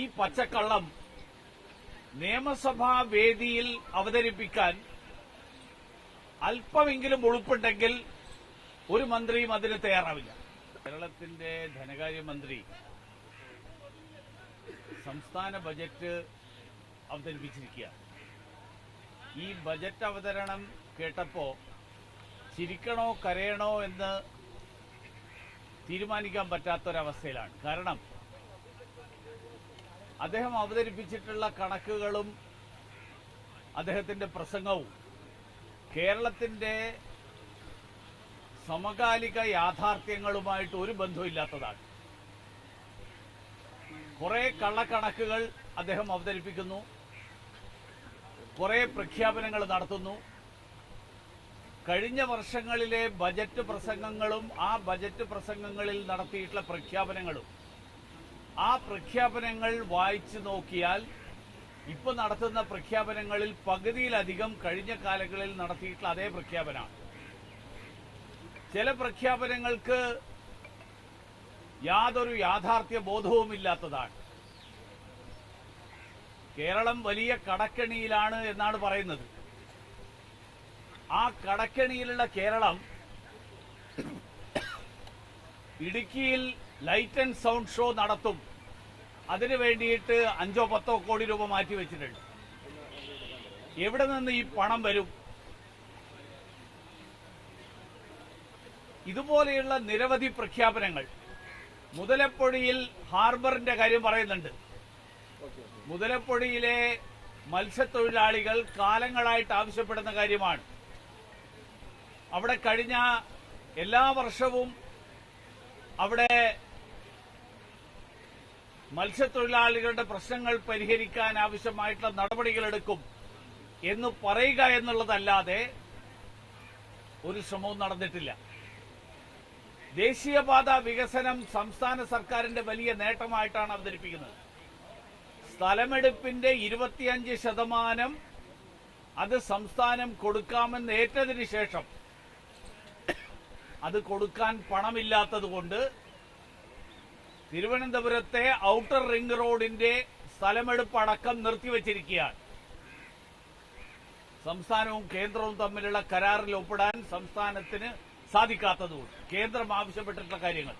ഈ പച്ചക്കള്ളം നിയമസഭാ വേദിയിൽ അവതരിപ്പിക്കാൻ അല്പമെങ്കിലും ഉളുപ്പുണ്ടെങ്കിൽ ഒരു മന്ത്രിയും അതിന് തയ്യാറാവില്ല. കേരളത്തിന്റെ ധനകാര്യമന്ത്രി സംസ്ഥാന ബജറ്റ് അവതരിപ്പിച്ചിരിക്കുക. ഈ ബജറ്റ് അവതരണം കേട്ടപ്പോ ചിരിക്കണോ കരയണോ എന്ന് തീരുമാനിക്കാൻ പറ്റാത്തൊരവസ്ഥയിലാണ്. കാരണം അദ്ദേഹം അവതരിപ്പിച്ചിട്ടുള്ള കണക്കുകളും അദ്ദേഹത്തിന്റെ പ്രസംഗവും കേരളത്തിന്റെ സമകാലിക യാഥാർത്ഥ്യങ്ങളുമായിട്ട് ഒരു ബന്ധവുമില്ലാത്തതാണ്. കുറെ കള്ളക്കണക്കുകൾ അദ്ദേഹം അവതരിപ്പിക്കുന്നു, കുറെ പ്രഖ്യാപനങ്ങൾ നടത്തുന്നു. കഴിഞ്ഞ വർഷങ്ങളിലെ ബജറ്റ് പ്രസംഗങ്ങളും ആ ബജറ്റ് പ്രസംഗങ്ങളിൽ നടത്തിയിട്ടുള്ള പ്രഖ്യാപനങ്ങളും ആ പ്രഖ്യാപനങ്ങൾ വായിച്ചു നോക്കിയാൽ ഇപ്പൊ നടത്തുന്ന പ്രഖ്യാപനങ്ങളിൽ പകുതിയിലധികം കഴിഞ്ഞ കാലങ്ങളിൽ നടത്തിയിട്ടുള്ള അതേ പ്രഖ്യാപനമാണ്. ചില പ്രഖ്യാപനങ്ങൾക്ക് യാതൊരു യാഥാർത്ഥ്യ ബോധവുമില്ലാത്തതാണ്. കേരളം വലിയ കടക്കെണിയിലാണ് എന്നാണ് പറയുന്നത്. ആ കടക്കെണിയിലുള്ള കേരളം ഇടുക്കിയിൽ ലൈറ്റ് ആൻഡ് സൗണ്ട് ഷോ നടത്തും. അതിനു വേണ്ടിയിട്ട് 5-10 കോടി രൂപ മാറ്റിവെച്ചിട്ടുണ്ട്. എവിടെ നിന്ന് ഈ പണം വരും? ഇതുപോലെയുള്ള നിരവധി പ്രഖ്യാപനങ്ങൾ. മുതലപ്പൊഴിയിൽ ഹാർബറിന്റെ കാര്യം പറയുന്നുണ്ട്. മുതലപ്പൊഴിയിലെ മത്സ്യത്തൊഴിലാളികൾ കാലങ്ങളായിട്ട് ആവശ്യപ്പെടുന്ന കാര്യമാണ്. അവിടെ കഴിഞ്ഞ എല്ലാ വർഷവും അവിടെ മത്സ്യത്തൊഴിലാളികളുടെ പ്രശ്നങ്ങൾ പരിഹരിക്കാൻ ആവശ്യമായിട്ടുള്ള നടപടികളെടുക്കും എന്ന് പറയുക എന്നുള്ളതല്ലാതെ ഒരു ശ്രമവും നടന്നിട്ടില്ല. ദേശീയപാത വികസനം സംസ്ഥാന സർക്കാരിന്റെ വലിയ നേട്ടമായിട്ടാണ് അവതരിപ്പിക്കുന്നത്. സ്ഥലമെടുപ്പിന്റെ 25% അത് സംസ്ഥാനം കൊടുക്കാമെന്ന് ഏറ്റതിനു ശേഷം അത് കൊടുക്കാൻ പണമില്ലാത്തതുകൊണ്ട് തിരുവനന്തപുരത്തെ ഔട്ടർ റിംഗ് റോഡിന്റെ സ്ഥലമെടുപ്പ് അടക്കം നിർത്തിവച്ചിരിക്കുകയാണ്. സംസ്ഥാനവും കേന്ദ്രവും തമ്മിലുള്ള കരാറിൽ ഒപ്പിടാൻ സംസ്ഥാനത്തിന് സാധിക്കാത്തതുകൊണ്ട് കേന്ദ്രം ആവശ്യപ്പെട്ടിട്ടുള്ള കാര്യങ്ങൾ.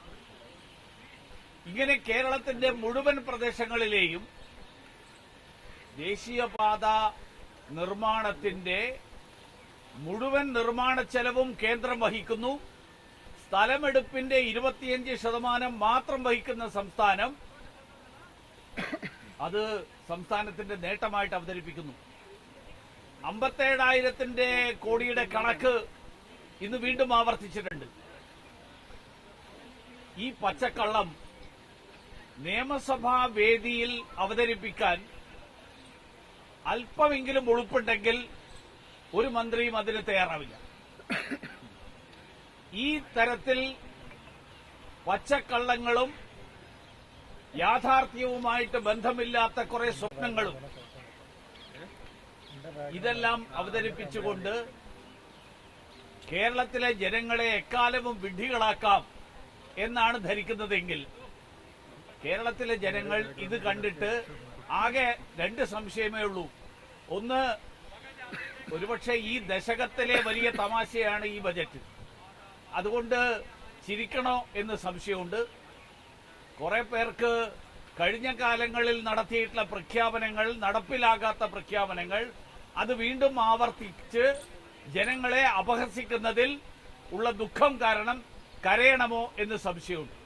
ഇങ്ങനെ കേരളത്തിന്റെ മുഴുവൻ പ്രദേശങ്ങളിലെയും ദേശീയപാത നിർമ്മാണത്തിന്റെ മുഴുവൻ നിർമ്മാണ ചെലവും കേന്ദ്രം വഹിക്കുന്നു. സ്ഥലമെടുപ്പിന്റെ 25% മാത്രം വഹിക്കുന്ന സംസ്ഥാനം അത് സംസ്ഥാനത്തിന്റെ നേട്ടമായിട്ട് അവതരിപ്പിക്കുന്നു. 57,000 കോടിയുടെ കണക്ക് ഇന്ന് വീണ്ടും ആവർത്തിച്ചിട്ടുണ്ട്. ഈ പച്ചക്കള്ളം നിയമസഭാ വേദിയിൽ അവതരിപ്പിക്കാൻ അല്പമെങ്കിലും ഉളുപ്പുണ്ടെങ്കിൽ ഒരു മന്ത്രിയും അതിന് തയ്യാറാവില്ല. ഈ തരത്തിൽ പച്ചക്കള്ളങ്ങളും യാഥാർത്ഥ്യവുമായിട്ട് ബന്ധമില്ലാത്ത കുറെ സ്വപ്നങ്ങളും ഇതെല്ലാം അവതരിപ്പിച്ചുകൊണ്ട് കേരളത്തിലെ ജനങ്ങളെ എക്കാലവും വിഡ്ഢികളാക്കാം എന്നാണ് ധരിക്കുന്നതെങ്കിൽ കേരളത്തിലെ ജനങ്ങൾ ഇത് കണ്ടിട്ട് ആകെ 2 സംശയമേ ഉള്ളൂ. ഒന്ന്, ഒരുപക്ഷെ ഈ ദശകത്തിലെ വലിയ തമാശയാണ് ഈ ബജറ്റ്, അതുകൊണ്ട് ചിരിക്കണോ എന്ന് സംശയമുണ്ട്. കുറെ പേർക്ക് കഴിഞ്ഞ കാലങ്ങളിൽ നടത്തിയിട്ടുള്ള പ്രഖ്യാപനങ്ങൾ, നടപ്പിലാകാത്ത പ്രഖ്യാപനങ്ങൾ അത് വീണ്ടും ആവർത്തിച്ച് ജനങ്ങളെ അപഹസിക്കുന്നതിൽ ഉള്ള ദുഃഖം കാരണം കരയണമോ എന്ന് സംശയമുണ്ട്.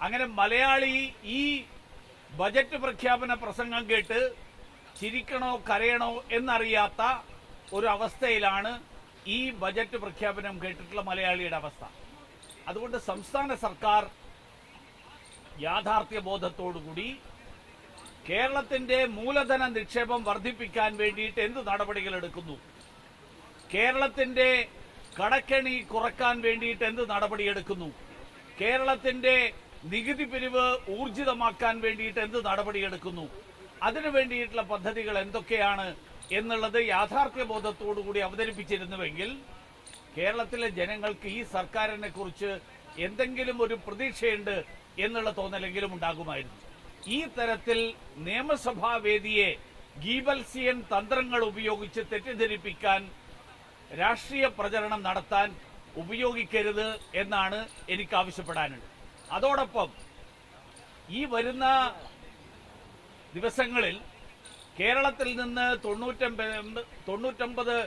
അങ്ങനെ മലയാളി ഈ ബജറ്റ് പ്രഖ്യാപന പ്രസംഗം കേട്ട് ചിരിക്കണോ കരയണോ എന്നറിയാത്ത ഒരു അവസ്ഥയിലാണ് ഈ ബജറ്റ് പ്രഖ്യാപനം കേട്ടിട്ടുള്ള മലയാളിയുടെ അവസ്ഥ. അതുകൊണ്ട് സംസ്ഥാന സർക്കാർ യാഥാർത്ഥ്യബോധത്തോടുകൂടി കേരളത്തിന്റെ മൂലധന നിക്ഷേപം വർദ്ധിപ്പിക്കാൻ വേണ്ടിയിട്ട് എന്ത് നടപടികൾ എടുക്കുന്നു, കേരളത്തിന്റെ കടക്കെണി കുറക്കാൻ വേണ്ടിയിട്ട് എന്ത് നടപടിയെടുക്കുന്നു, കേരളത്തിന്റെ നികുതി പിരിവ് ഊർജിതമാക്കാൻ വേണ്ടിയിട്ട് എന്ത് നടപടിയെടുക്കുന്നു, അതിനു വേണ്ടിയിട്ടുള്ള പദ്ധതികൾ എന്തൊക്കെയാണ് എന്നുള്ളത് യാഥാർത്ഥ്യബോധത്തോടുകൂടി അവതരിപ്പിച്ചിരുന്നുവെങ്കിൽ കേരളത്തിലെ ജനങ്ങൾക്ക് ഈ സർക്കാരിനെ കുറിച്ച് എന്തെങ്കിലും ഒരു പ്രതീക്ഷയുണ്ട് എന്നുള്ള തോന്നലെങ്കിലും ഉണ്ടാകുമായിരുന്നു. ഈ തരത്തിൽ നിയമസഭാ വേദിയെ ഗീബൽസിയൻ തന്ത്രങ്ങൾ ഉപയോഗിച്ച് തെറ്റിദ്ധരിപ്പിക്കാൻ, രാഷ്ട്രീയ പ്രചരണം നടത്താൻ ഉപയോഗിക്കരുത് എന്നാണ് എനിക്ക് ആവശ്യപ്പെടാനുള്ളത്. അതോടൊപ്പം ഈ വരുന്ന ദിവസങ്ങളിൽ കേരളത്തിൽ നിന്ന് 99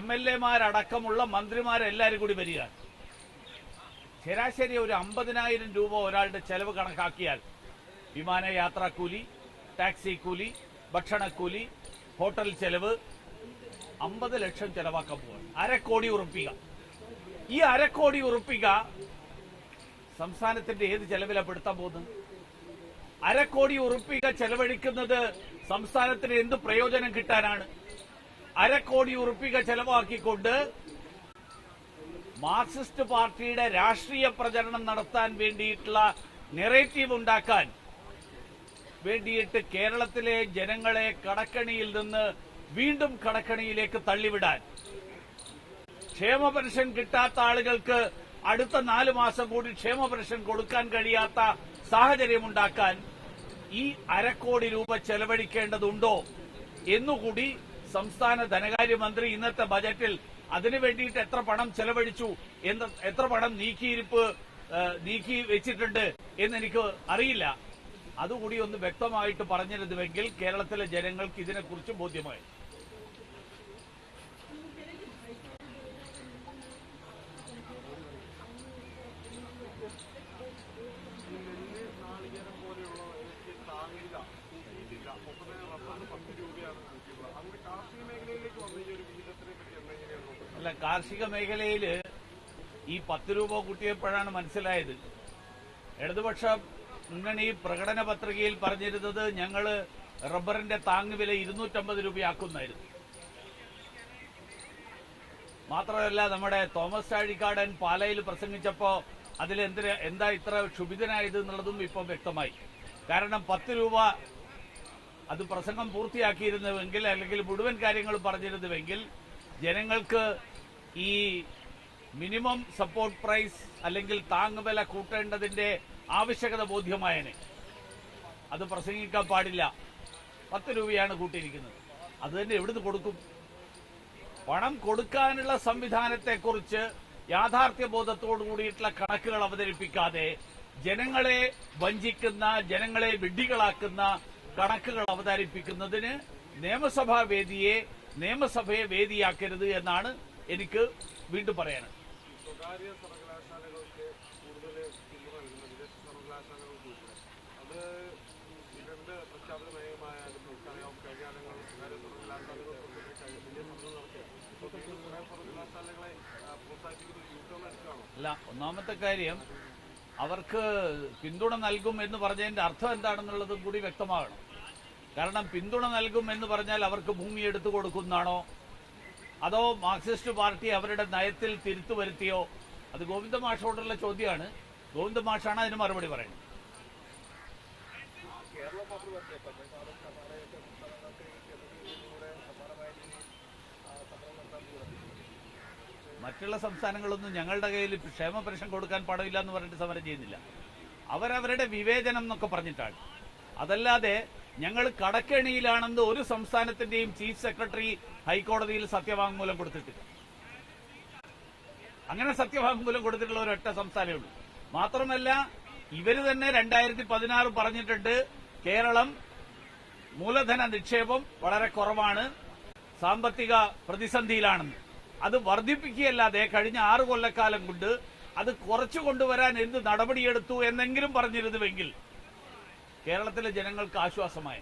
MLA-മാരടക്കമുള്ള മന്ത്രിമാരെല്ലാവരും കൂടി വരികയാണ്. ശരാശരി ഒരു 50,000 രൂപ ഒരാളുടെ ചെലവ് കണക്കാക്കിയാൽ വിമാനയാത്രാക്കൂലി, ടാക്സി കൂലി, ഭക്ഷണക്കൂലി, ഹോട്ടൽ ചെലവ് 50 ലക്ഷം ചെലവാക്കാൻ പോവാണ്. 1/2 കോടി ഉറുപ്പിക. ഈ 1/2 കോടി ഉറുപ്പിക സംസ്ഥാനത്തിന്റെ ഏത് ചെലവിലാണ് പെടുത്താൻ പോകുന്നത്? 1/2 കോടി ഉറുപ്പിക ചെലവഴിക്കുന്നത് സംസ്ഥാനത്തിന് എന്ത് പ്രയോജനം കിട്ടാനാണ്? 1/2 കോടി ഉറുപ്പിക ചെലവാക്കിക്കൊണ്ട് മാർക്സിസ്റ്റ് പാർട്ടിയുടെ രാഷ്ട്രീയ പ്രചരണം നടത്താൻ വേണ്ടിയിട്ടുള്ള നെറേറ്റീവ് ഉണ്ടാക്കാൻ വേണ്ടിയിട്ട് കേരളത്തിലെ ജനങ്ങളെ കടക്കണിയിൽ നിന്ന് വീണ്ടും കടക്കണിയിലേക്ക് തള്ളിവിടാൻ, ക്ഷേമ പെൻഷൻ കിട്ടാത്ത ആളുകൾക്ക് അടുത്ത 4 മാസം കൂടി ക്ഷേമ പെൻഷൻ കൊടുക്കാൻ കഴിയാത്ത സാഹചര്യമുണ്ടാക്കാൻ ഈ 1/2 കോടി രൂപ ചെലവഴിക്കേണ്ടതുണ്ടോ എന്നുകൂടി സംസ്ഥാന ധനകാര്യമന്ത്രി ഇന്നത്തെ ബജറ്റിൽ അതിനു വേണ്ടിയിട്ട് എത്ര പണം ചെലവഴിച്ചു, എത്ര പണം നീക്കി വെച്ചിട്ടുണ്ട് എന്നെനിക്ക് അറിയില്ല. അതുകൂടി ഒന്ന് വ്യക്തമായിട്ട് പറഞ്ഞിരുന്നുവെങ്കിൽ കേരളത്തിലെ ജനങ്ങൾക്ക് ഇതിനെക്കുറിച്ച് ബോധ്യമായി. അല്ല, കാർഷിക മേഖലയിൽ ഈ 10 രൂപ കൂട്ടിയപ്പോഴാണ് മനസ്സിലായത്. ഇടതുപക്ഷ മുന്നണി പ്രകടന പത്രികയിൽ പറഞ്ഞിരുന്നത് ഞങ്ങൾ റബ്ബറിന്റെ താങ്ങുവില 250 രൂപയാക്കുന്നായിരുന്നു. മാത്രമല്ല, നമ്മുടെ തോമസ് ചാഴിക്കാടൻ പാലയിൽ പ്രസംഗിച്ചപ്പോ എന്താ ഇത്ര ക്ഷുഭിതനായത് എന്നുള്ളതും ഇപ്പോൾ വ്യക്തമായി. കാരണം 10 രൂപ അത് പ്രസംഗം പൂർത്തിയാക്കിയിരുന്നുവെങ്കിൽ, അല്ലെങ്കിൽ മുഴുവൻ കാര്യങ്ങൾ പറഞ്ഞിരുന്നുവെങ്കിൽ ജനങ്ങൾക്ക് ഈ മിനിമം സപ്പോർട്ട് പ്രൈസ് അല്ലെങ്കിൽ താങ്ങുവില കൂട്ടേണ്ടതിന്റെ ആവശ്യകത ബോധ്യമായനെ. അത് പ്രസംഗിക്കാൻ പാടില്ല. 10 രൂപയാണ് കൂട്ടിയിരിക്കുന്നത്. അത് തന്നെ എവിടുന്ന് കൊടുക്കും? പണം കൊടുക്കാനുള്ള സംവിധാനത്തെക്കുറിച്ച് യാഥാർത്ഥ്യബോധത്തോടു കൂടിയിട്ടുള്ള കണക്കുകൾ അവതരിപ്പിക്കാതെ ജനങ്ങളെ വഞ്ചിക്കുന്ന, ജനങ്ങളെ വിഡ്ഢികളാക്കുന്ന കണക്കുകൾ അവതരിപ്പിക്കുന്നതിന് നിയമസഭയെ വേദിയാക്കരുത് എന്നാണ് എനിക്ക് വീണ്ടും പറയാനുള്ളത്. സ്വകാര്യ സർവകലാശാലകൾക്ക് കൂടുതൽ പിന്തുണ നൽകുന്ന വിദേശ സർവകലാശാലകൾക്ക് അത് ഇവരുടെ പ്രഖ്യാപിത നയമായാലും നമുക്കറിയാം. കൈകാര്യങ്ങൾ സ്വകാര്യ സർവകലാശാലകൾക്കൊക്കെ വലിയ സമ്മർദ്ദം നടത്തുക സർവകലാശാലകളെ പ്രോത്സാഹിപ്പിക്കുന്ന യുദ്ധം എടുക്കുകയാണോ? അല്ല, ഒന്നാമത്തെ കാര്യം അവർക്ക് പിന്തുണ നൽകും എന്ന് പറഞ്ഞതിന്റെ അർത്ഥം എന്താണെന്നുള്ളതും കൂടി വ്യക്തമാകണം. കാരണം പിന്തുണ നൽകും എന്ന് പറഞ്ഞാൽ അവർക്ക് ഭൂമി എടുത്തു കൊടുക്കുന്നതാണോ, അതോ മാർക്സിസ്റ്റ് പാർട്ടി അവരുടെ നയത്തിൽ തിരുത്തു വരുത്തിയോ? അത് ഗോവിന്ദ മാഷോടുള്ള ചോദ്യമാണ്. ഗോവിന്ദ മാഷാണ് അതിന് മറുപടി പറയുന്നത്. മറ്റുള്ള സംസ്ഥാനങ്ങളൊന്നും ഞങ്ങളുടെ കയ്യിൽ ക്ഷേമ പെൻഷൻ കൊടുക്കാൻ പണമില്ല എന്ന് പറഞ്ഞിട്ട് സമരം ചെയ്യുന്നില്ല. അവരവരുടെ വിവേചനം എന്നൊക്കെ പറഞ്ഞിട്ടാണ്. അതല്ലാതെ ഞങ്ങൾ കടക്കെണിയിലാണെന്ന് ഒരു സംസ്ഥാനത്തിന്റെയും ചീഫ് സെക്രട്ടറി ഹൈക്കോടതിയിൽ സത്യവാങ്മൂലം കൊടുത്തിട്ടില്ല. അങ്ങനെ സത്യവാങ്മൂലം കൊടുത്തിട്ടുള്ള ഒരൊറ്റ സംസ്ഥാനമേ ഉള്ളൂ. മാത്രമല്ല, ഇവര് തന്നെ 2016 പറഞ്ഞിട്ടുണ്ട് കേരളം മൂലധന നിക്ഷേപം വളരെ കുറവാണ്, സാമ്പത്തിക പ്രതിസന്ധിയിലാണെന്ന്. അത് വർദ്ധിപ്പിക്കുകയല്ലാതെ കഴിഞ്ഞ 6 കൊല്ലക്കാലം കൊണ്ട് അത് കുറച്ചു കൊണ്ടുവരാൻ എന്ത് നടപടിയെടുത്തു എന്നെങ്കിലും പറഞ്ഞിരുന്നുവെങ്കിൽ കേരളത്തിലെ ജനങ്ങൾക്ക് ആശ്വാസമായി.